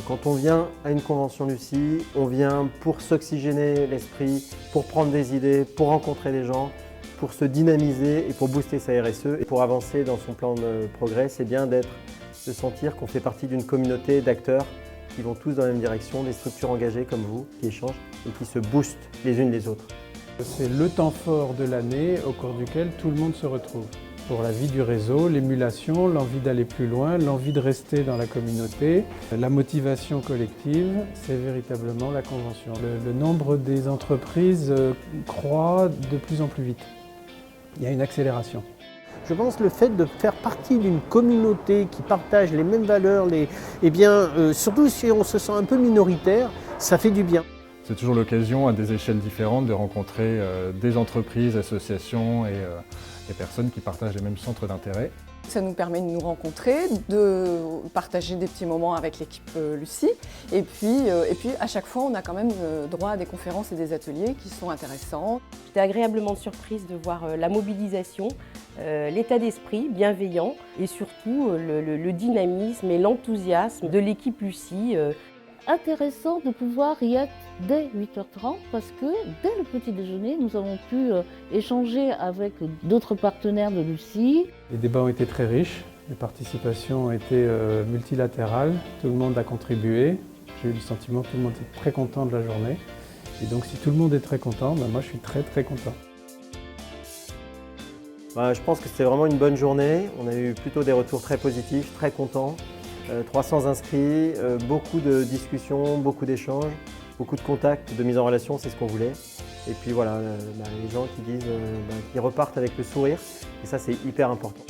Quand on vient à une convention Lucie, on vient pour s'oxygéner l'esprit, pour prendre des idées, pour rencontrer des gens, pour se dynamiser et pour booster sa RSE. Et pour avancer dans son plan de progrès, c'est bien de sentir qu'on fait partie d'une communauté d'acteurs qui vont tous dans la même direction, des structures engagées comme vous, qui échangent et qui se boostent les unes les autres. C'est le temps fort de l'année au cours duquel tout le monde se retrouve. Pour la vie du réseau, l'émulation, l'envie d'aller plus loin, l'envie de rester dans la communauté, la motivation collective, c'est véritablement la convention. Le nombre des entreprises croît de plus en plus vite. Il y a une accélération. Je pense que le fait de faire partie d'une communauté qui partage les mêmes valeurs, surtout si on se sent un peu minoritaire, ça fait du bien. C'est toujours l'occasion, à des échelles différentes, de rencontrer des entreprises, associations et personnes qui partagent les mêmes centres d'intérêt. Ça nous permet de nous rencontrer, de partager des petits moments avec l'équipe Lucie. Et puis à chaque fois, on a quand même droit à des conférences et des ateliers qui sont intéressants. J'étais agréablement surprise de voir la mobilisation, l'état d'esprit bienveillant et surtout le dynamisme et l'enthousiasme de l'équipe Lucie. Intéressant de pouvoir y être dès 8h30 parce que dès le petit déjeuner, nous avons pu échanger avec d'autres partenaires de Lucie. Les débats ont été très riches, les participations ont été multilatérales, tout le monde a contribué. J'ai eu le sentiment que tout le monde était très content de la journée. Et donc si tout le monde est très content, moi je suis très content. Je pense que c'était vraiment une bonne journée. On a eu plutôt des retours très positifs, très contents. 300 inscrits, beaucoup de discussions, beaucoup d'échanges, beaucoup de contacts, de mise en relation, c'est ce qu'on voulait. Et puis voilà, les gens qui disent qu'ils repartent avec le sourire, et ça c'est hyper important.